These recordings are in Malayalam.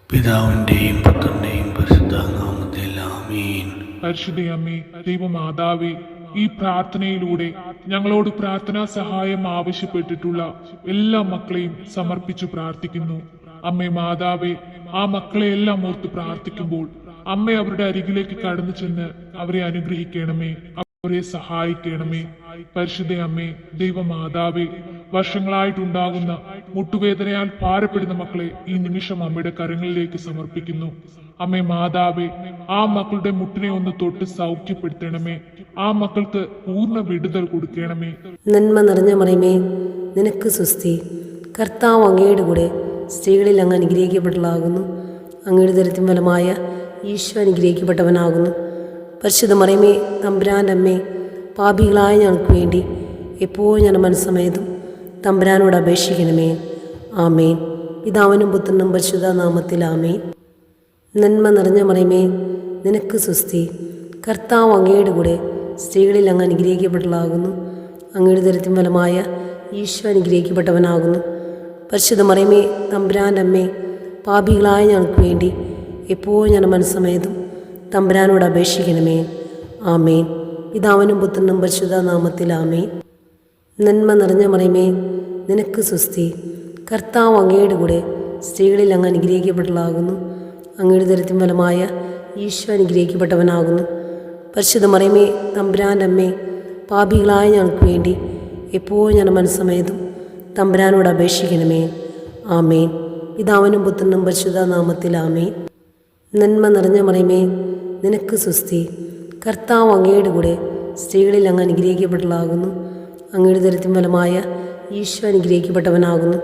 പിതാവിന്റെയും പുത്രന്റെയും പരിശുദ്ധ നാമത്തിൽ ആമീൻ. പരിശുദ്ധയമ്മേ, ദൈവമാതാവേ, ഈ പ്രാർത്ഥനയിലൂടെ ഞങ്ങളോട് പ്രാർത്ഥനാ സഹായം ആവശ്യപ്പെട്ടിട്ടുള്ള എല്ലാ മക്കളെയും സമർപ്പിച്ചു പ്രാർത്ഥിക്കുന്നു. അമ്മേ മാതാവേ, ആ മക്കളെ എല്ലാം ഓർത്ത് പ്രാർത്ഥിക്കുമ്പോൾ അമ്മ അവരുടെ അരികിലേക്ക് കടന്നു ചെന്ന് അവരെ അനുഗ്രഹിക്കണമേ, അവരെ സഹായിക്കണമേ. പരിശുദ്ധ അമ്മേ, ദൈവമാതാവേ, വർഷങ്ങളായിട്ടുണ്ടാകുന്ന മുട്ടുവേദനയാൽ ഭാരപ്പെടുന്ന മക്കളെ ഈ നിമിഷം അമ്മയുടെ കരങ്ങളിലേക്ക് സമർപ്പിക്കുന്നു. അമ്മേ മാതാവേ, ആ മക്കളുടെ മുട്ടിനെ ഒന്ന് തൊട്ട് സൗഖ്യപ്പെടുത്തണമേ. ആ മക്കൾക്ക് പൂർണ്ണ വിടുതൽ കൊടുക്കണമേ. നന്മ നിറഞ്ഞ മറിയമേ, നിനക്ക് സുസ്തി. കർത്താവ് അങ്ങയുടെ കൂടെ സ്ത്രീകളിൽ അങ്ങ് അനുഗ്രഹിക്കപ്പെട്ടതാകുന്നു. അങ്ങയുടെ ദരിദ്രം ഫലമായ ഈശോ അനുഗ്രഹിക്കപ്പെട്ടവനാകുന്നു. പരിശുദ്ധ മറിയമേ, തമ്പുരാൻ്റെ അമ്മേ, പാപികളായ ഞങ്ങൾക്ക് വേണ്ടി എപ്പോഴും ഞാൻ മനസ്സമേതും തമ്പുരാനോട് അപേക്ഷിക്കണമേ. ആമേൻ. പിതാവിനും പുത്രനും പരിശുദ്ധ നാമത്തിൽ ആമേൻ. നന്മ നിറഞ്ഞ മറിയമേ, നിനക്ക് സുസ്തി. കർത്താവ് അങ്ങയുടെ കൂടെ സ്ത്രീകളിൽ അങ്ങ് അനുഗ്രഹിക്കപ്പെട്ടതാകുന്നു. അങ്ങയുടെ ദരിദ്രം ഫലമായ ഈശോ അനുഗ്രഹിക്കപ്പെട്ടവനാകുന്നു. പരിശുദ്ധ മറിയമേ, തമ്പുരാൻ്റെ അമ്മേ, പാപികളായ ഞങ്ങൾക്ക് വേണ്ടി എപ്പോഴും ഞാൻ മനസ്സമേതും തമ്പുരാനോട് അപേക്ഷിക്കണമേ. ആമേൻ. പിതാവിനും പുത്രനും പരിശുദ്ധ നാമത്തിൽ ആമേൻ. നന്മ നിറഞ്ഞ മറിയമേ, നിനക്ക് സുസ്തി. കർത്താവ് അങ്ങയുടെ കൂടെ സ്ത്രീകളിൽ അങ്ങ് അനുഗ്രഹിക്കപ്പെട്ടതാകുന്നു. അങ്ങയുടെ ദരിദ്രം ഫലമായ ഈശോ അനുഗ്രഹിക്കപ്പെട്ടവനാകുന്നു. പരിശുദ്ധ മറിയമേ, തമ്പുരാൻ്റെ അമ്മേ, പാപികളായ ഞങ്ങൾക്ക് വേണ്ടി എപ്പോഴും ഞാൻ മനസ്സമേതും തമ്പുരാനോട് അപേക്ഷിക്കണമേ. ആമേൻ. പിതാവിനും പുത്രനും പരിശുദ്ധ നാമത്തിൽ ആമേൻ. നന്മ നിറഞ്ഞ മറിയമേ, നിനക്ക് സുസ്തി. കർത്താവ് അങ്ങയുടെ കൂടെ സ്ത്രീകളിൽ അങ്ങ് അനുഗ്രഹിക്കപ്പെട്ടതാകുന്നു. അങ്ങയുടെ ദരിദ്രം ഫലമായ ഈശോ അനുഗ്രഹിക്കപ്പെട്ടവനാകുന്നു.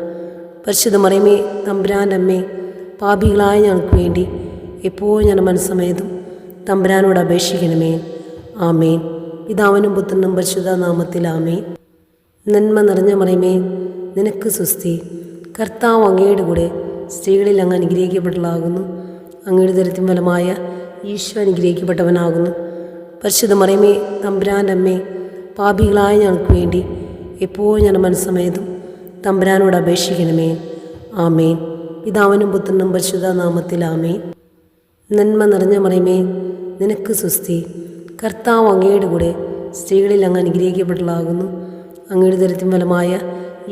പരിശുദ്ധ മറിയമേ, തമ്പുരാൻ്റെ അമ്മേ, പാപികളായ ഞങ്ങൾക്ക് വേണ്ടി എപ്പോഴും ഞാൻ മനസ്സമേതും തമ്പുരാനോട് അപേക്ഷിക്കണമേ. ആമേൻ. പിതാവിനും പുത്രനും പരിശുദ്ധ നാമത്തിൽ ആമേൻ. നന്മ നിറഞ്ഞ മറിയമേ, നിനക്ക് സുസ്തി. കർത്താവ് അങ്ങയുടെ കൂടെ സ്ത്രീകളിൽ അങ്ങ് അനുഗ്രഹിക്കപ്പെട്ടതാകുന്നു. അങ്ങയുടെ ദരിദ്രം ഫലമായ ഈശോ അനുഗ്രഹിക്കപ്പെട്ടവനാകുന്നു. പരിശുദ്ധ മറിയമേ, തമ്പുരാൻ്റെ അമ്മേ, പാപികളായ ഞങ്ങൾക്ക് വേണ്ടി എപ്പോഴും ഞാൻ മനസ്സമേതും തമ്പുരാനോട് അപേക്ഷിക്കണമേ. ആമേൻ. പിതാവിനും പുത്രനും പരിശുദ്ധ നാമത്തിൽ ആമേൻ. നന്മ നിറഞ്ഞ മറിയമേ, നിനക്ക് സുസ്തി. കർത്താവ് അങ്ങയുടെ കൂടെ സ്ത്രീകളിൽ അങ്ങ് അനുഗ്രഹിക്കപ്പെട്ടതാകുന്നു. അങ്ങയുടെ ദരിദ്രം ഫലമായ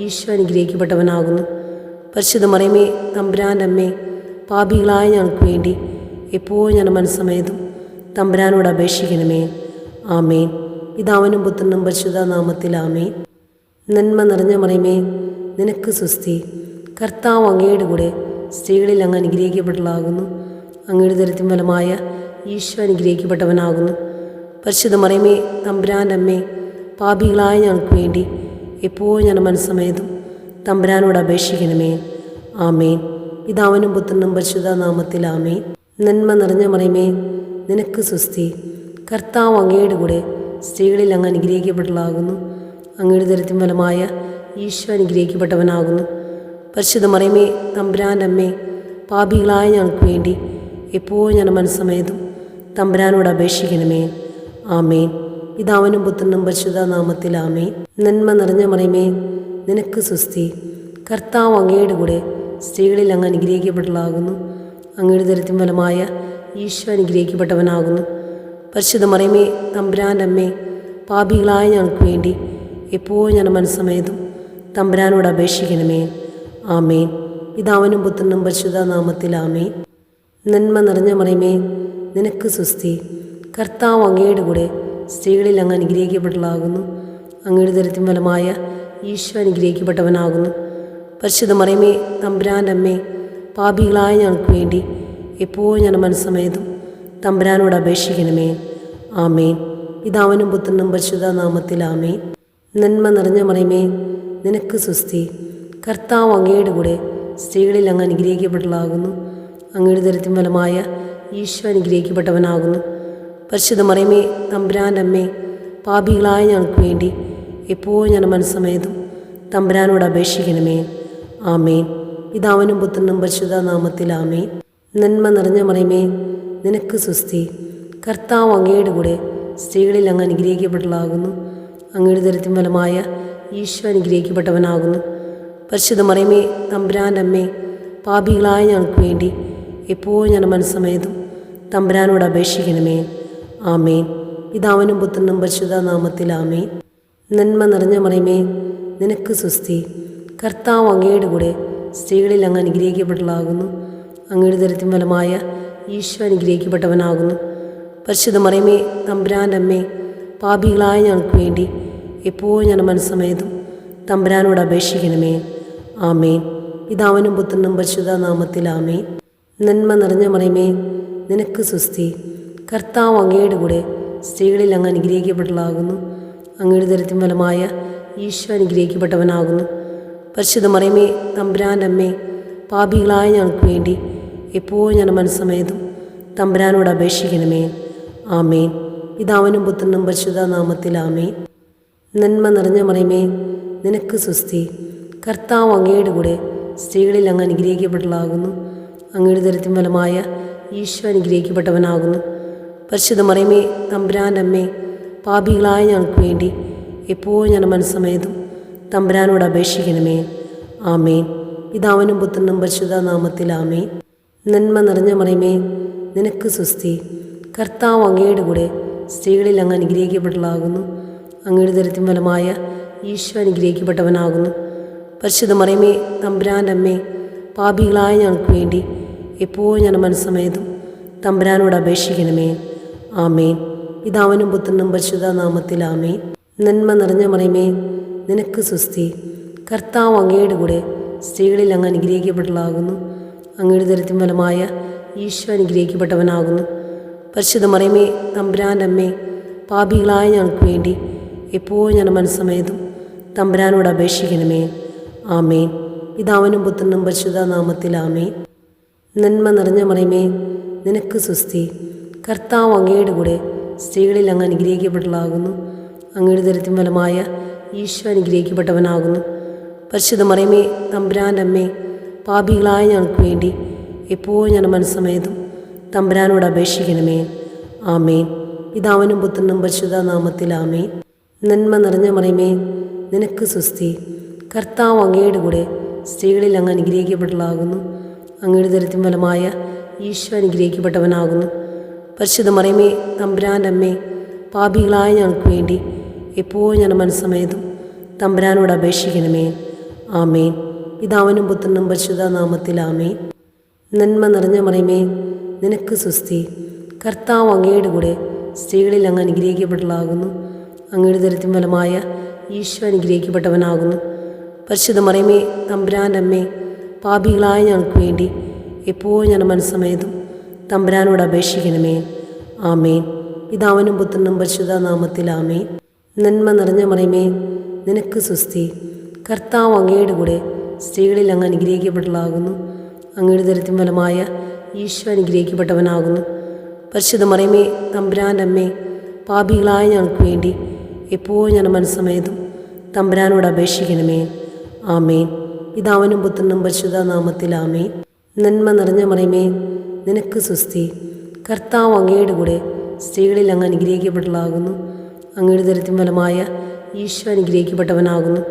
ഈശോ അനുഗ്രഹിക്കപ്പെട്ടവനാകുന്നു. പരിശുദ്ധ മറിയമേ, തമ്പുരാൻ്റെ അമ്മേ, പാപികളായ ഞങ്ങൾക്ക് വേണ്ടി എപ്പോഴും ഞാൻ മനസ്സമേതും തമ്പുരാനോട് അപേക്ഷിക്കണമേ. ആമേൻ. പിതാവിനും പുത്രനും പരിശുദ്ധ നാമത്തിൽ ആമേൻ. നന്മ നിറഞ്ഞ മറിയമേ, നിനക്ക് സുസ്തി. കർത്താവ് അങ്ങയുടെ കൂടെ സ്ത്രീകളിൽ അങ്ങ് അനുഗ്രഹിക്കപ്പെട്ടതാകുന്നു. അങ്ങയുടെ ദരിദ്രം ഫലമായ ഈശോ അനുഗ്രഹിക്കപ്പെട്ടവനാകുന്നു. പരിശുദ്ധ മറിയമേ, തമ്പുരാൻ്റെ അമ്മേ, പാപികളായ ഞങ്ങൾക്ക് വേണ്ടി എപ്പോഴും ഞാൻ മനസ്സമേതും തമ്പുരാനോട് അപേക്ഷിക്കണമേ. ആമേൻ. പിതാവിനും പുത്രനും പരിശുദ്ധ നാമത്തിൽ ആമേൻ. നന്മ നിറഞ്ഞ മറിയമേ, നിനക്ക് സുസ്തി. കർത്താവ് അങ്ങയുടെ കൂടെ സ്ത്രീകളിൽ അങ്ങ് അനുഗ്രഹിക്കപ്പെട്ടതാകുന്നു. അങ്ങയുടെ ദരിദ്രം ഫലമായ ഈശോ അനുഗ്രഹിക്കപ്പെട്ടവനാകുന്നു. പരിശുദ്ധ മറിയമേ, തമ്പുരാൻ്റെ അമ്മേ, പാപികളായ ഞങ്ങൾക്ക് വേണ്ടി എപ്പോഴും ഞാൻ മനസ്സമേതും തമ്പുരാനോട് അപേക്ഷിക്കണമേ. ആമേൻ. പിതാവിനും പുത്രനും പരിശുദ്ധ നാമത്തിൽ ആമേൻ. നന്മ നിറഞ്ഞ മറിയമേ, നിനക്ക് സുസ്തി. കർത്താവ് അങ്ങയുടെ കൂടെ സ്ത്രീകളിൽ അങ്ങ് അനുഗ്രഹിക്കപ്പെട്ടതാകുന്നു. അങ്ങയുടെ ദരിദ്രം ഫലമായ ഈശോ അനുഗ്രഹിക്കപ്പെട്ടവനാകുന്നു. പരിശുദ്ധ മറിയമേ, തമ്പുരാൻ്റെ അമ്മേ, പാപികളായ ഞങ്ങൾക്ക് വേണ്ടി എപ്പോഴും ഞാൻ മനസ്സമേതും തമ്പുരാനോട് അപേക്ഷിക്കണമേ. ആമേൻ. പിതാവിനും പുത്രനും പരിശുദ്ധ നാമത്തിൽ ആമേൻ. നന്മ നിറഞ്ഞ മറിയമേ, നിനക്ക് സുസ്തി. കർത്താവ് അങ്ങയുടെ കൂടെ സ്ത്രീകളിൽ അങ്ങ് അനുഗ്രഹിക്കപ്പെട്ടതാകുന്നു. അങ്ങയുടെ ദരിദ്രം ഫലമായ ഈശോ അനുഗ്രഹിക്കപ്പെട്ടവനാകുന്നു. പരിശുദ്ധ മറിയമേ, തമ്പുരാൻ്റെ അമ്മേ, പാപികളായ ഞങ്ങൾക്ക് വേണ്ടി എപ്പോഴും ഞാൻ മനസ്സമേതും തമ്പുരാനോട് അപേക്ഷിക്കണമേ. ആമേൻ. പിതാവിനും പുത്രനും പരിശുദ്ധ നാമത്തിൽ ആമേൻ. നന്മ നിറഞ്ഞ മറിയമേ, നിനക്ക് സുസ്തി. കർത്താവ് അങ്ങയുടെ കൂടെ സ്ത്രീകളിൽ അങ്ങ് അനുഗ്രഹിക്കപ്പെട്ടതാകുന്നു. അങ്ങയുടെ ദരിദ്രം ഫലമായ ഈശോ അനുഗ്രഹിക്കപ്പെട്ടവനാകുന്നു. പരിശുദ്ധ മറിയമേ, തമ്പുരാൻ്റെ അമ്മേ, പാപികളായ ഞങ്ങൾക്ക് വേണ്ടി എപ്പോഴും ഞാൻ മനസ്സമേതും തമ്പുരാനോട് അപേക്ഷിക്കണമേ. ആമേൻ. പിതാവിനും പുത്രനും പരിശുദ്ധ നാമത്തിൽ ആമേൻ. നന്മ നിറഞ്ഞ മറിയമേ, നിനക്ക് സുസ്തി. കർത്താവ് അങ്ങയുടെ കൂടെ സ്ത്രീകളിൽ അങ്ങ് അനുഗ്രഹിക്കപ്പെട്ടതാകുന്നു. അങ്ങയുടെ ദരിദ്രം ഫലമായ ഈശോ അനുഗ്രഹിക്കപ്പെട്ടവനാകുന്നു. പരിശുദ്ധ മറിയമേ, തമ്പുരാൻ്റെ അമ്മേ, പാപികളായ ഞങ്ങൾക്ക് വേണ്ടി എപ്പോഴും ഞാൻ മനസ്സമേതും തമ്പുരാനോട് അപേക്ഷിക്കണമേ. ആമേൻ. പിതാവിനും പുത്രനും പരിശുദ്ധ നാമത്തിൽ ആമേൻ. നന്മ നിറഞ്ഞ മറിയമേ, നിനക്ക് സുസ്തി. കർത്താവ് അങ്ങയുടെ കൂടെ സ്ത്രീകളിൽ അങ്ങ് അനുഗ്രഹിക്കപ്പെട്ടതാകുന്നു. അങ്ങയുടെ ദരിദ്രം ഫലമായ ഈശോ അനുഗ്രഹിക്കപ്പെട്ടവനാകുന്നു. പരിശുദ്ധ മറിയമേ, തമ്പുരാൻ്റെ അമ്മേ, പാപികളായ ഞങ്ങൾക്ക് വേണ്ടി എപ്പോഴും ഞാൻ മനസ്സമേതും തമ്പുരാനോട് അപേക്ഷിക്കണമേ. ആമേൻ. പിതാവിനും പുത്രനും പരിശുദ്ധ നാമത്തിൽ ആമേൻ. നന്മ നിറഞ്ഞ മറിയമേ, നിനക്ക് സുസ്തി. കർത്താവ് അങ്ങയുടെ കൂടെ സ്ത്രീകളിൽ അങ്ങ് അനുഗ്രഹിക്കപ്പെട്ടതാകുന്നു. അങ്ങയുടെ ദരിദ്രം ഫലമായ ഈശോ അനുഗ്രഹിക്കപ്പെട്ടവനാകുന്നു. പരിശുദ്ധ മറിയമേ, തമ്പുരാൻ്റെ അമ്മേ, പാപികളായ ഞങ്ങൾക്ക് വേണ്ടി എപ്പോഴും ഞാൻ മനസ്സമേതും തമ്പുരാനോട് അപേക്ഷിക്കണമേ. ആമേൻ. പിതാവിനും പുത്രനും പരിശുദ്ധ നാമത്തിൽ ആമേൻ. നന്മ നിറഞ്ഞ മറിയമേ, നിനക്ക് സുസ്തി. കർത്താവ് അങ്ങയുടെ കൂടെ സ്ത്രീകളിൽ അങ്ങ് അനുഗ്രഹിക്കപ്പെട്ടതാകുന്നു. അങ്ങയുടെ ദരിദ്രം ഫലമായ ഈശോ അനുഗ്രഹിക്കപ്പെട്ടവനാകുന്നു. പരിശുദ്ധ മറിയമേ, തമ്പുരാൻ്റെ അമ്മേ, പാപികളായ ഞങ്ങൾക്ക് വേണ്ടി എപ്പോഴും ഞാൻ മനസ്സമേതും തമ്പുരാനോട് അപേക്ഷിക്കണമേ. ആമേൻ. പിതാവിനും പുത്രനും പരിശുദ്ധ നാമത്തിൽ ആമേൻ. നന്മ നിറഞ്ഞ മറിയമേ, നിനക്ക് സുസ്തി. കർത്താവ് അങ്ങയുടെ കൂടെ സ്ത്രീകളിൽ അങ്ങ് അനുഗ്രഹിക്കപ്പെട്ടതാകുന്നു. അങ്ങയുടെ ദരിദ്രം ഫലമായ ഈശോ അനുഗ്രഹിക്കപ്പെട്ടവനാകുന്നു. പരിശുദ്ധ മറിയമേ, തമ്പുരാൻ്റെ അമ്മേ, പാപികളായ ഞങ്ങൾക്ക് വേണ്ടി എപ്പോഴും ഞാൻ മനസ്സമേതും തമ്പുരാനോട് അപേക്ഷിക്കണമേ. ആമേൻ. പിതാവിനും പുത്രനും പരിശുദ്ധ നാമത്തിൽ ആമേൻ. നന്മ നിറഞ്ഞ മറിയമേ, നിനക്ക് സുസ്തി. കർത്താവ് അങ്ങയുടെ കൂടെ സ്ത്രീകളിൽ അങ്ങ് അനുഗ്രഹിക്കപ്പെട്ടതാകുന്നു. അങ്ങയുടെ ദരിദ്രം ഫലമായ ഈശോ അനുഗ്രഹിക്കപ്പെട്ടവനാകുന്നു. പരിശുദ്ധ മറിയമേ, തമ്പുരാൻ്റെ അമ്മേ, പാപികളായ ഞങ്ങൾക്ക് വേണ്ടി എപ്പോഴും ഞാൻ മനസ്സമേതും തമ്പുരാനോട് അപേക്ഷിക്കണമേ. ആമേൻ. പിതാവിനും പുത്രനും പരിശുദ്ധ നാമത്തിൽ ആമേൻ. നന്മ നിറഞ്ഞ മറിയമേ, നിനക്ക് സുസ്തി. കർത്താവ് അങ്ങയുടെ കൂടെ സ്ത്രീകളിൽ അങ്ങ് അനുഗ്രഹിക്കപ്പെട്ടതാകുന്നു. അങ്ങയുടെ ദരിദ്രം ഫലമായ ഈശോ അനുഗ്രഹിക്കപ്പെട്ടവനാകുന്നു. പരിശുദ്ധ മറിയമേ, തമ്പുരാൻ്റെ അമ്മേ, പാപികളായ ഞങ്ങൾക്ക് വേണ്ടി എപ്പോഴും ഞാൻ മനസ്സമേതും തമ്പുരാനോട് അപേക്ഷിക്കണമേ. ആമേൻ. പിതാവിനും പുത്രനും പരിശുദ്ധ നാമത്തിൽ ആമേൻ. നന്മ നിറഞ്ഞ മറിയമേ, നിനക്ക് സുസ്തി. കർത്താവ് അങ്ങയുടെ കൂടെ സ്ത്രീകളിൽ അങ്ങ് അനുഗ്രഹിക്കപ്പെട്ടതാകുന്നു. അങ്ങയുടെ ദരിദ്രം ഫലമായ ഈശോ അനുഗ്രഹിക്കപ്പെട്ടവനാകുന്നു. പരിശുദ്ധ മറിയമേ, തമ്പുരാൻ്റെ അമ്മേ, പാപികളായ ഞങ്ങൾക്ക് വേണ്ടി എപ്പോഴും ഞാൻ മനസ്സമേതും തമ്പുരാനോട് അപേക്ഷിക്കണമേ. ആമേൻ. പിതാവിനും പുത്രനും പരിശുദ്ധ നാമത്തിൽ ആമേൻ. നന്മ നിറഞ്ഞ മറിയമേ, നിനക്ക് സുസ്തി. കർത്താവ് അങ്ങയുടെ കൂടെ സ്ത്രീകളിൽ അങ്ങ് അനുഗ്രഹിക്കപ്പെട്ടതാകുന്നു. അങ്ങയുടെ ദരിദ്രം ഫലമായ ഈശോ അനുഗ്രഹിക്കപ്പെട്ടവനാകുന്നു. പരിശുദ്ധ മറിയമേ, തമ്പുരാൻ്റെ അമ്മേ, പാപികളായ ഞങ്ങൾക്ക് വേണ്ടി എപ്പോഴും ഞാൻ മനസ്സമേതും തമ്പുരാനോട് അപേക്ഷിക്കണമേ. ആമേൻ. പിതാവിനും പുത്രനും പരിശുദ്ധ നാമത്തിൽ ആമേൻ. നന്മ നിറഞ്ഞ മറിയമേ, നിനക്ക് സുസ്തി. കർത്താവ് അങ്ങയുടെ കൂടെ സ്ത്രീകളിൽ അങ്ങ് അനുഗ്രഹിക്കപ്പെട്ടതാകുന്നു. അങ്ങയുടെ ദരിദ്രം ഫലമായ ഈശോ അനുഗ്രഹിക്കപ്പെട്ടവനാകുന്നു. പരിശുദ്ധ മറിയമേ, തമ്പുരാൻ്റെ അമ്മേ, പാപികളായ ഞങ്ങൾക്ക് വേണ്ടി എപ്പോഴും ഞാൻ മനസ്സമേതും തമ്പുരാനോട് അപേക്ഷിക്കണമേ. ആമേൻ. പിതാവിനും പുത്രനും പരിശുദ്ധ നാമത്തിൽ ആമേൻ. നന്മ നിറഞ്ഞ മറിയമേ, നിനക്ക് സുസ്തി. കർത്താവ് അങ്ങയുടെ കൂടെ സ്ത്രീകളിൽ അങ്ങ് അനുഗ്രഹിക്കപ്പെട്ടതാകുന്നു. അങ്ങയുടെ ദരിദ്രം ഫലമായ ഈശോ അനുഗ്രഹിക്കപ്പെട്ടവനാകുന്നു.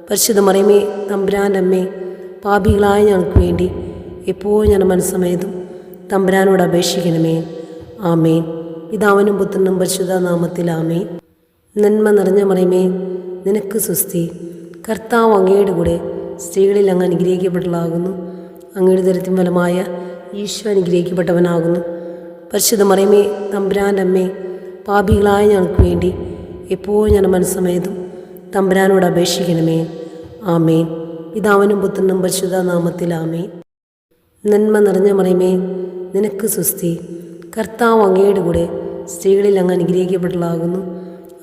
പരിശുദ്ധ മറിയമേ, തമ്പുരാൻ്റെ അമ്മേ, പാപികളായ ഞങ്ങൾക്ക് വേണ്ടി എപ്പോഴും ഞാൻ മനസ്സമേതും തമ്പുരാനോട് അപേക്ഷിക്കണമേ. ആമേൻ. പിതാവിനും പുത്രനും പരിശുദ്ധ നാമത്തിൽ ആമേൻ. നന്മ നിറഞ്ഞ മറിയമേ, നിനക്ക് സുസ്തി. കർത്താവ് അങ്ങയുടെ കൂടെ സ്ത്രീകളിൽ അങ്ങ് അനുഗ്രഹിക്കപ്പെട്ടതാകുന്നു. അങ്ങയുടെ ദരിദ്രം ഫലമായ ഈശോ അനുഗ്രഹിക്കപ്പെട്ടവനാകുന്നു. പരിശുദ്ധ മറിയമേ, തമ്പുരാൻ്റെ അമ്മേ, പാപികളായ ഞങ്ങൾക്ക് വേണ്ടി എപ്പോഴും ഞാൻ മനസ്സമേതും തമ്പുരാനോട് അപേക്ഷിക്കണമേ. ആമേൻ. പിതാവിനും പുത്രനും പരിശുദ്ധ നാമത്തിൽ ആമേൻ. നന്മ നിറഞ്ഞ മറിയമേ, നിനക്ക് സുസ്തി. കർത്താവ് അങ്ങയുടെ കൂടെ സ്ത്രീകളിൽ അങ്ങ് അനുഗ്രഹിക്കപ്പെട്ടതാകുന്നു.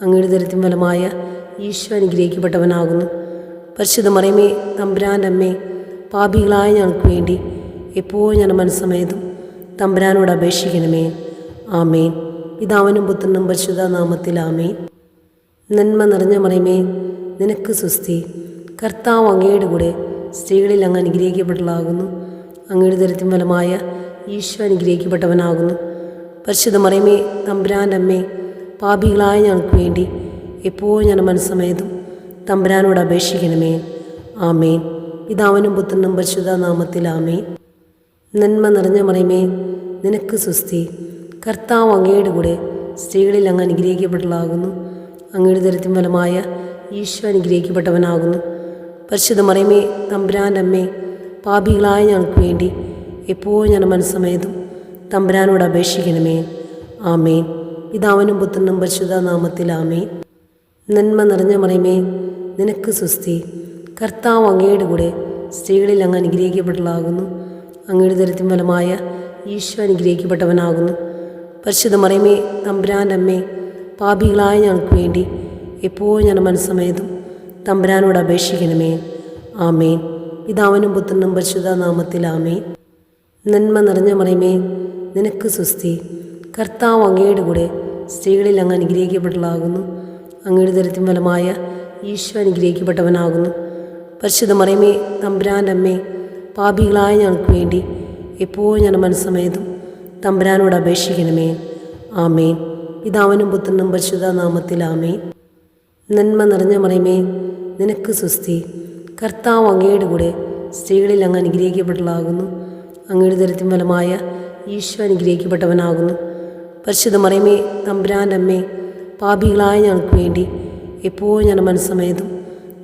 അങ്ങയുടെ ദരിദ്രം ഫലമായ ഈശോ അനുഗ്രഹിക്കപ്പെട്ടവനാകുന്നു. പരിശുദ്ധ മറിയമേ, തമ്പുരാൻ്റെ അമ്മേ, പാപികളായ ഞങ്ങൾക്ക് വേണ്ടി എപ്പോഴും ഞാൻ മനസ്സമേതും തമ്പുരാനോട് അപേക്ഷിക്കണമേ. ആമേൻ. പിതാവിനും പുത്രനും പരിശുദ്ധ നാമത്തിൽ ആമേൻ. നന്മ നിറഞ്ഞ മറിയമേ, നിനക്ക് സുസ്തി. കർത്താവ് അങ്ങയുടെ കൂടെ സ്ത്രീകളിൽ അങ്ങ് അനുഗ്രഹിക്കപ്പെട്ടതാകുന്നു. അങ്ങയുടെ ദരിദ്രം ഫലമായ ഈശോ അനുഗ്രഹിക്കപ്പെട്ടവനാകുന്നു. പരിശുദ്ധ മറിയമേ, തമ്പുരാൻ്റെ അമ്മേ, പാപികളായ ഞങ്ങൾക്ക് വേണ്ടി എപ്പോഴും ഞാൻ മനസ്സമേതും തമ്പുരാനോട് അപേക്ഷിക്കണമേ. ആമേൻ. പിതാവിനും പുത്രനും പരിശുദ്ധ നാമത്തിൽ ആമേൻ. നന്മ നിറഞ്ഞ മറിയമേ, നിനക്ക് സുസ്തി. കർത്താവ് അങ്ങയുടെ കൂടെ സ്ത്രീകളിൽ അങ്ങ് അനുഗ്രഹിക്കപ്പെട്ടവളാകുന്നു. അങ്ങയുടെ ഉദരത്തിൻ ഫലമായ ഈശോ അനുഗ്രഹിക്കപ്പെട്ടവനാകുന്നു. പരിശുദ്ധ മറിയമേ, തമ്പുരാൻ്റെ അമ്മേ, പാപികളായ ഞങ്ങൾക്ക് വേണ്ടി എപ്പോഴും ഞാൻ മനസ്സമേതും തമ്പുരാനോട് അപേക്ഷിക്കണമേ. ആമേൻ. പിതാവിനും പുത്രനും പരിശുദ്ധ നാമത്തിൽ ആമേൻ. നന്മ നിറഞ്ഞ മറിയമേ, നിനക്ക് സുസ്തി. കർത്താവ് അങ്ങയുടെ കൂടെ സ്ത്രീകളിൽ അങ്ങ് അനുഗ്രഹിക്കപ്പെട്ടവളാകുന്നു. അങ്ങയുടെ ഉദരത്തിൻ ഫലമായ ഈശോ അനുഗ്രഹിക്കപ്പെട്ടവനാകുന്നു. പരിശുദ്ധ മറിയമേ, തമ്പുരാൻ്റെ അമ്മേ, പാപികളായ ഞങ്ങൾക്ക് വേണ്ടി എപ്പോഴും ഞാൻ മനസ്സമേതും തമ്പുരാനോട് അപേക്ഷിക്കണമേ. ആമേൻ. പിതാവിനും പുത്രനും പരിശുദ്ധ നാമത്തിൽ ആമേൻ. നന്മ നിറഞ്ഞ മറിയമേ, നിനക്ക് സുസ്തി. കർത്താവ് അങ്ങയുടെ കൂടെ സ്ത്രീകളിൽ അങ്ങ് അനുഗ്രഹിക്കപ്പെട്ടവളാകുന്നു. അങ്ങയുടെ ഉദരത്തിൻ ഫലമായ ഈശോ അനുഗ്രഹിക്കപ്പെട്ടവനാകുന്നു. പരിശുദ്ധ മറിയമേ, തമ്പുരാൻ്റെ അമ്മേ, പാപികളായ ഞങ്ങൾക്ക് വേണ്ടി എപ്പോഴും ഞാൻ മനസ്സമേതും തമ്പുരാനോട് അപേക്ഷിക്കണമേ. ആമേൻ. പിതാവിനും പുത്രനും പരിശുദ്ധ നാമത്തിൽ ആമേൻ. നന്മ നിറഞ്ഞ മറിയമേ, നിനക്ക് സുസ്തി. കർത്താവ് അങ്ങയുടെ കൂടെ സ്ത്രീകളിൽ അങ്ങ് അനുഗ്രഹിക്കപ്പെട്ടവളാകുന്നു. അങ്ങയുടെ ഉദരത്തിൻ ഫലമായ ഈശോ അനുഗ്രഹിക്കപ്പെട്ടവനാകുന്നു. പരിശുദ്ധ മറിയമേ, തമ്പുരാൻ്റെ അമ്മേ, പാപികളായ ഞങ്ങൾക്ക് വേണ്ടി എപ്പോഴും ഞാൻ മനസ്സമേതും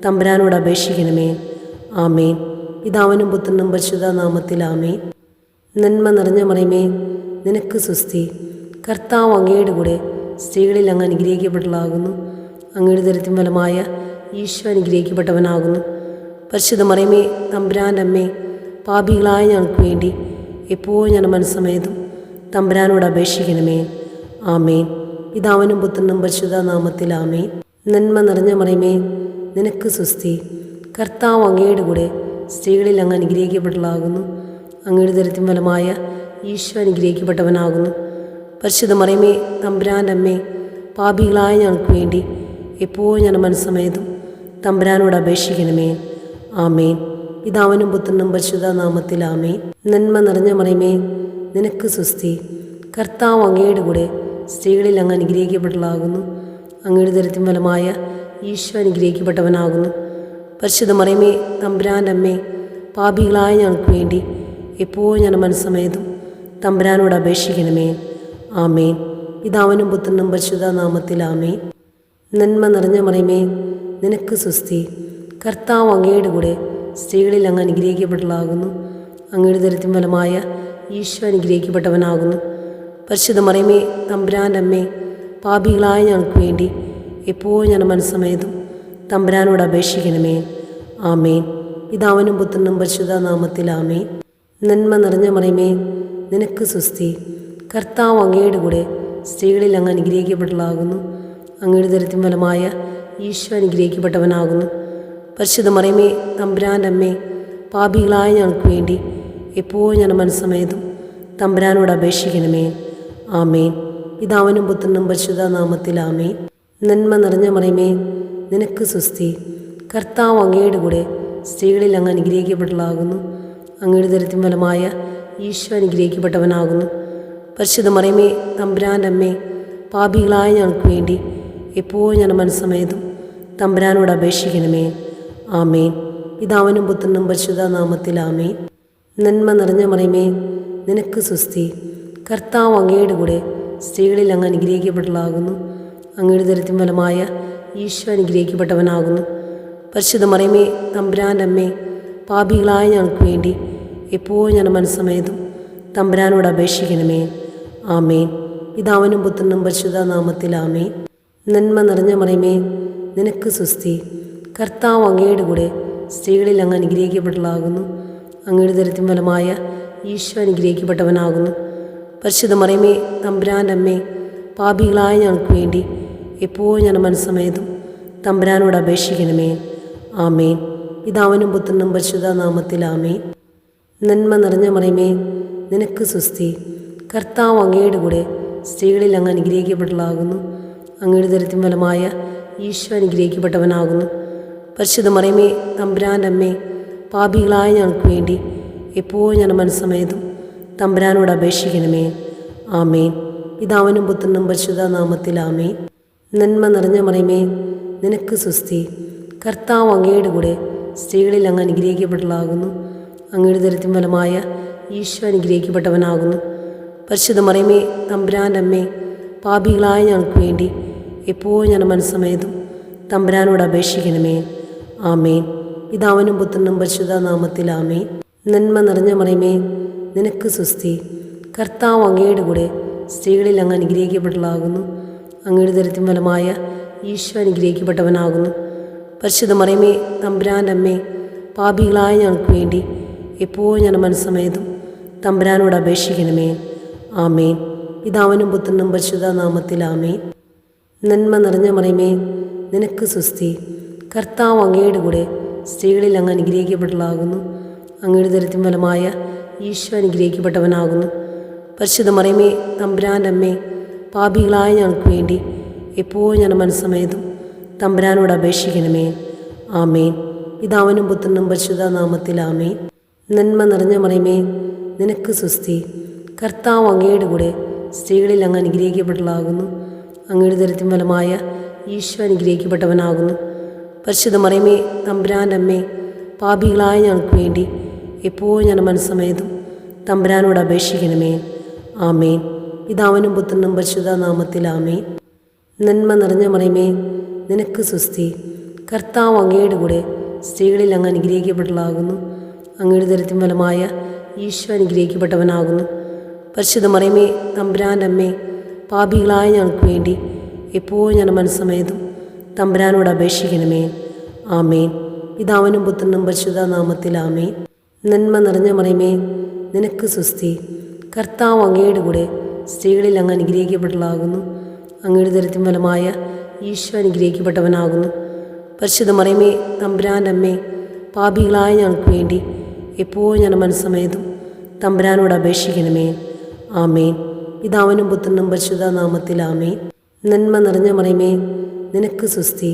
തമ്പുരാനോട് അപേക്ഷിക്കണമേ. ആമേൻ. പിതാവിനും പുത്രനും പരിശുദ്ധ നാമത്തിൽ ആമേൻ. നന്മ നിറഞ്ഞ മറിയമേ, നിനക്ക് സുസ്തി. കർത്താവ് അങ്ങയുടെ കൂടെ സ്ത്രീകളിൽ അങ്ങ് അനുഗ്രഹിക്കപ്പെട്ടവളാകുന്നു. അങ്ങയുടെ ഉദരത്തിൻ ഫലമായ ഈശോ അനുഗ്രഹിക്കപ്പെട്ടവനാകുന്നു. പരിശുദ്ധ മറിയമേ, തമ്പുരാൻ്റെ അമ്മേ, പാപികളായ ഞങ്ങൾക്ക് വേണ്ടി എപ്പോഴും ഞാൻ മനസ്സമേതും തമ്പുരാനോട് അപേക്ഷിക്കണമേ. ആമേൻ. പിതാവിനും പുത്രനും പരിശുദ്ധ നാമത്തിൽ ആമേൻ. നന്മ നിറഞ്ഞ മറിയമേ, നിനക്ക് സുസ്തി. കർത്താവ് അങ്ങയുടെ കൂടെ സ്ത്രീകളിൽ അങ്ങ് അനുഗ്രഹിക്കപ്പെട്ടവളാകുന്നു. അങ്ങയുടെ ഉദരത്തിൻ ഫലമായ ഈശോ അനുഗ്രഹിക്കപ്പെട്ടവനാകുന്നു. പരിശുദ്ധ മറിയമേ, തമ്പുരാൻ്റെ അമ്മേ, പാപികളായ ഞങ്ങൾക്ക് വേണ്ടി എപ്പോഴും ഞാൻ മനസ്സമേതും തമ്പുരാനോട് അപേക്ഷിക്കണമേ. ആമേൻ. പിതാവിനും പുത്രനും പരിശുദ്ധ നാമത്തിൽ ആമേൻ. നന്മ നിറഞ്ഞ മറിയമേ, നിനക്ക് സുസ്തി. കർത്താവ് അങ്ങയുടെ കൂടെ സ്ത്രീകളിൽ അങ്ങ് അനുഗ്രഹിക്കപ്പെട്ടവളാകുന്നു. അങ്ങയുടെ ഉദരത്തിൻ ഫലമായ ഈശോ അനുഗ്രഹിക്കപ്പെട്ടവനാകുന്നു. പരിശുദ്ധ മറിയമേ, തമ്പുരാൻ്റെ അമ്മേ, പാപികളായ ഞങ്ങൾക്ക് വേണ്ടി എപ്പോഴും ഞാൻ മനസ്സമേതും തമ്പുരാനോട് അപേക്ഷിക്കണമേ. ആമേൻ. പിതാവിനും പുത്രനും പരിശുദ്ധ നാമത്തിൽ ആമേൻ. നന്മ നിറഞ്ഞ മറിയമേ, നിനക്ക് സുസ്തി. കർത്താവ് അങ്ങയുടെ കൂടെ സ്ത്രീകളിൽ അങ്ങ് അനുഗ്രഹിക്കപ്പെട്ടവളാകുന്നു. അങ്ങയുടെ ഉദരത്തിൻ ഫലമായ ഈശോ അനുഗ്രഹിക്കപ്പെട്ടവനാകുന്നു. പരിശുദ്ധ മറിയമേ, തമ്പുരാൻ്റെ അമ്മേ, പാപികളായ ഞങ്ങൾക്ക് വേണ്ടി എപ്പോഴും ഞാൻ മനസ്സമേതും തമ്പുരാനോട് അപേക്ഷിക്കണമേ. ആമേൻ. പിതാവിനും പുത്രനും പരിശുദ്ധ നാമത്തിൽ ആമേൻ. നന്മ നിറഞ്ഞ മറിയമേ, നിനക്ക് സുസ്തി. കർത്താവ് അങ്ങയുടെ കൂടെ സ്ത്രീകളിൽ അങ്ങ് അനുഗ്രഹിക്കപ്പെട്ടവളാകുന്നു. അങ്ങയുടെ ഉദരത്തിൻ ഫലമായ ഈശോ അനുഗ്രഹിക്കപ്പെട്ടവനാകുന്നു. പരിശുദ്ധ മറിയമേ, തമ്പുരാൻ്റെ അമ്മേ, പാപികളായ ഞങ്ങൾക്ക് വേണ്ടി എപ്പോഴും ഞാൻ മനസ്സമേതും തമ്പുരാനോട് അപേക്ഷിക്കണമേ. ആമേൻ. പിതാവിനും പുത്രനും പരിശുദ്ധ നാമത്തിൽ ആമേൻ. നന്മ നിറഞ്ഞ മറിയമേ, നിനക്ക് സുസ്തി. കർത്താവ് അങ്ങയുടെ കൂടെ സ്ത്രീകളിൽ അങ്ങ് അനുഗ്രഹിക്കപ്പെട്ടവളാകുന്നു. അങ്ങയുടെ ഉദരത്തിൻ ഫലമായ ഈശോ അനുഗ്രഹിക്കപ്പെട്ടവനാകുന്നു. പരിശുദ്ധ മറിയമേ, തമ്പുരാൻ്റെ അമ്മേ, പാപികളായ ഞങ്ങൾക്ക് വേണ്ടി എപ്പോഴും ഞാൻ മനസ്സമേതും തമ്പുരാനോട് അപേക്ഷിക്കണമേ. ആമേൻ. പിതാവിനും പുത്രനും പരിശുദ്ധ നാമത്തിൽ ആമേൻ. നന്മ നിറഞ്ഞ മറിയമേ, നിനക്ക് സുസ്തി. കർത്താവ് അങ്ങയുടെ കൂടെ സ്ത്രീകളിൽ അങ്ങ് അനുഗ്രഹിക്കപ്പെട്ടവളാകുന്നു. അങ്ങയുടെ ഉദരത്തിൻ ഫലമായ ഈശോ അനുഗ്രഹിക്കപ്പെട്ടവനാകുന്നു. പരിശുദ്ധ മറിയമേ, തമ്പുരാൻ്റെ അമ്മേ, പാപികളായ ഞങ്ങൾക്ക് വേണ്ടി എപ്പോഴും ഞാൻ മനസ്സമേതും തമ്പുരാനോട് അപേക്ഷിക്കണമേ. ആമേൻ. പിതാവിനും പുത്രനും പരിശുദ്ധ നാമത്തിൽ ആമേൻ. നന്മ നിറഞ്ഞ മറിയമേ, നിനക്ക് സുസ്തി. കർത്താവ് അങ്ങയുടെ കൂടെ സ്ത്രീകളിൽ അങ്ങ് അനുഗ്രഹിക്കപ്പെട്ടവളാകുന്നു. അങ്ങയുടെ ഉദരത്തിൻ ഫലമായ ഈശോ അനുഗ്രഹിക്കപ്പെട്ടവനാകുന്നു. പരിശുദ്ധ മറിയമേ, തമ്പുരാൻ്റെ അമ്മേ, പാപികളായ ഞങ്ങൾക്ക് വേണ്ടി എപ്പോഴും ഞാൻ മനസ്സമേതും തമ്പുരാനോട് അപേക്ഷിക്കണമേ. ആമേൻ. പിതാവിനും പുത്രനും പരിശുദ്ധ നാമത്തിൽ ആമേൻ. നന്മ നിറഞ്ഞ മറിയമേ, നിനക്ക് സുസ്തി. കർത്താവ് അങ്ങയുടെ കൂടെ സ്ത്രീകളിൽ അങ്ങ് അനുഗ്രഹിക്കപ്പെട്ടവളാകുന്നു. അങ്ങയുടെ ഉദരത്തിൻ ഫലമായ ഈശോ അനുഗ്രഹിക്കപ്പെട്ടവനാകുന്നു. പരിശുദ്ധ മറിയമേ, തമ്പുരാൻ്റെ അമ്മേ, പാപികളായ ഞങ്ങൾക്ക് വേണ്ടി എപ്പോഴും ഞാൻ മനസ്സമേതും തമ്പുരാനോട് അപേക്ഷിക്കണമേ. ആമേൻ. പിതാവിനും പുത്രനും പരിശുദ്ധ നാമത്തിൽ ആമേൻ. നന്മ നിറഞ്ഞ മറിയമേ, നിനക്ക് സുസ്തി. കർത്താവ് അങ്ങയുടെ കൂടെ സ്ത്രീകളിൽ അങ്ങ് അനുഗ്രഹിക്കപ്പെട്ടവളാകുന്നു. അങ്ങയുടെ ഉദരത്തിൻ ഫലമായ ഈശോ അനുഗ്രഹിക്കപ്പെട്ടവനാകുന്നു. പരിശുദ്ധ മറിയമേ, തമ്പുരാൻ്റെ അമ്മേ, പാപികളായ ഞങ്ങൾക്ക് വേണ്ടി എപ്പോഴും ഞാൻ മനസ്സമേതും തമ്പുരാനോട് അപേക്ഷിക്കണമേ. ആമേൻ. പിതാവിനും പുത്രനും പരിശുദ്ധ നാമത്തിൽ ആമേൻ. നന്മ നിറഞ്ഞ മറിയമേ, നിനക്ക് സുസ്തി. കർത്താവ് അങ്ങയുടെ കൂടെ സ്ത്രീകളിൽ അങ്ങ് അനുഗ്രഹിക്കപ്പെട്ടതാകുന്നു. അങ്ങയുടെ ദരിദ്രം ഫലമായ ഈശോ അനുഗ്രഹിക്കപ്പെട്ടവനാകുന്നു. പരിശുദ്ധ മറിയമേ, തമ്പുരാൻ്റെ അമ്മേ, പാപികളായ ഞങ്ങൾക്ക് വേണ്ടി എപ്പോഴും ഞാൻ മനസ്സമേതും തമ്പുരാനോട് അപേക്ഷിക്കണമേ. ആമേൻ. പിതാവിനും പുത്രനും പരിശുദ്ധ നാമത്തിൽ ആമേൻ. നന്മ നിറഞ്ഞ മറിയമേ, നിനക്ക് സുസ്തി. കർത്താവ് അങ്ങയുടെ കൂടെ സ്ത്രീകളിൽ അങ്ങ് അനുഗ്രഹിക്കപ്പെട്ടതാകുന്നു. അങ്ങയുടെ ദരിദ്രം ഫലമായ ഈശോ അനുഗ്രഹിക്കപ്പെട്ടവനാകുന്നു. പരിശുദ്ധ മറിയമേ, തമ്പുരാൻ്റെ അമ്മേ, പാപികളായ ഞങ്ങൾക്ക് വേണ്ടി എപ്പോഴും ഞാൻ മനസ്സമേതും തമ്പുരാനോട് അപേക്ഷിക്കണമേ. ആമേൻ. പിതാവിനും പുത്രനും പരിശുദ്ധ നാമത്തിൽ ആമേൻ. നന്മ നിറഞ്ഞ മറിയമേ, നിനക്ക് സുസ്തി. കർത്താവ് അങ്ങയുടെ കൂടെ സ്ത്രീകളിൽ അങ്ങ് അനുഗ്രഹിക്കപ്പെട്ടതാകുന്നു. അങ്ങയുടെ ദരിദ്രം ഫലമായ ഈശോ അനുഗ്രഹിക്കപ്പെട്ടവനാകുന്നു. പരിശുദ്ധ മറിയമേ, തമ്പുരാൻ്റെ അമ്മേ, പാപികളായ ഞങ്ങൾക്ക് വേണ്ടി എപ്പോഴും ഞാൻ മനസ്സമേതും തമ്പുരാനോട് അപേക്ഷിക്കണമേ. ആമേൻ. പിതാവിനും പുത്രനും പരിശുദ്ധ നാമത്തിൽ ആമേൻ. നന്മ നിറഞ്ഞ മറിയമേ, നിനക്ക് സുസ്തി. കർത്താവ് അങ്ങയുടെ കൂടെ സ്ത്രീകളിൽ അങ്ങ് അനുഗ്രഹിക്കപ്പെട്ടതാകുന്നു. അങ്ങയുടെ ദരിദ്രം ഫലമായ ഈശോ അനുഗ്രഹിക്കപ്പെട്ടവനാകുന്നു. പരിശുദ്ധ മറിയമേ, തമ്പുരാൻ്റെ അമ്മേ, പാപികളായ ഞങ്ങൾക്ക് വേണ്ടി എപ്പോഴും ഞാൻ മനസ്സമേതും തമ്പുരാനോട് അപേക്ഷിക്കണമേ. ആമേൻ. പിതാവിനും പുത്രനും പരിശുദ്ധ നാമത്തിൽ ആമേൻ. നന്മ നിറഞ്ഞ മറിയമേ, നിനക്ക് സുസ്തി. കർത്താവ് അങ്ങയുടെ കൂടെ സ്ത്രീകളിൽ അങ്ങ് അനുഗ്രഹിക്കപ്പെട്ടതാകുന്നു. അങ്ങയുടെ ദരിദ്രം ഫലമായ ഈശോ അനുഗ്രഹിക്കപ്പെട്ടവനാകുന്നു. പരിശുദ്ധ മറിയമേ, തമ്പുരാൻ്റെ അമ്മേ, പാപികളായ ഞങ്ങൾക്ക് വേണ്ടി എപ്പോഴും ഞാൻ മനസ്സമേതും തമ്പുരാനോട് അപേക്ഷിക്കണമേ. ആമേൻ. പിതാവിനും പുത്രനും പരിശുദ്ധ നാമത്തിൽ ആമേൻ. നന്മ നിറഞ്ഞ മറിയമേ, നിനക്ക് സുസ്തി.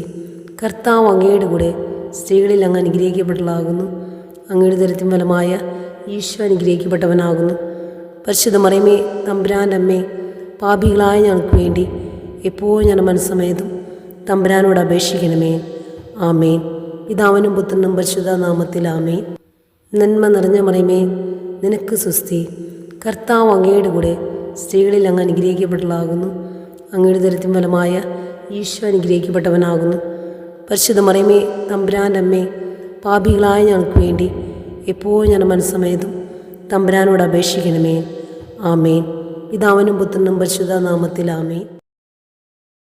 കർത്താവ് അങ്ങയുടെ കൂടെ സ്ത്രീകളിൽ അങ്ങ് അനുഗ്രഹിക്കപ്പെട്ടതാകുന്നു. അങ്ങയുടെ ദരിദ്രം ഫലമായ ഈശോ അനുഗ്രഹിക്കപ്പെട്ടവനാകുന്നു. പരിശുദ്ധ മറിയമേ, തമ്പുരാൻ്റെ അമ്മേ, പാപികളായ ഞങ്ങൾക്ക് വേണ്ടി എപ്പോഴും ഞാൻ മനസ്സമേതും തമ്പുരാനോട് അപേക്ഷിക്കണമേ. ആമേൻ. പിതാവിനും പുത്രനും പരിശുദ്ധ നാമത്തിൽ ആമേൻ. നന്മ നിറഞ്ഞ മറിയമേ, നിനക്ക് സുസ്തി. കർത്താവ് അങ്ങയുടെ കൂടെ സ്ത്രീകളിൽ അങ്ങ് അനുഗ്രഹിക്കപ്പെട്ടതാകുന്നു. അങ്ങയുടെ ദരിദ്രം ഫലമായ ഈശോ അനുഗ്രഹിക്കപ്പെട്ടവനാകുന്നു. പരിശുദ്ധ മറിയമേ, തമ്പുരാൻ്റെ അമ്മേ, പാപികളായ ഞങ്ങൾക്ക് വേണ്ടി എപ്പോഴും ഞാൻ മനസ്സമേതും തമ്പുരാനോട് അപേക്ഷിക്കണമേ. ആമേൻ. പിതാവിനും പുത്രനും പരിശുദ്ധ നാമത്തിൽ ആമേൻ.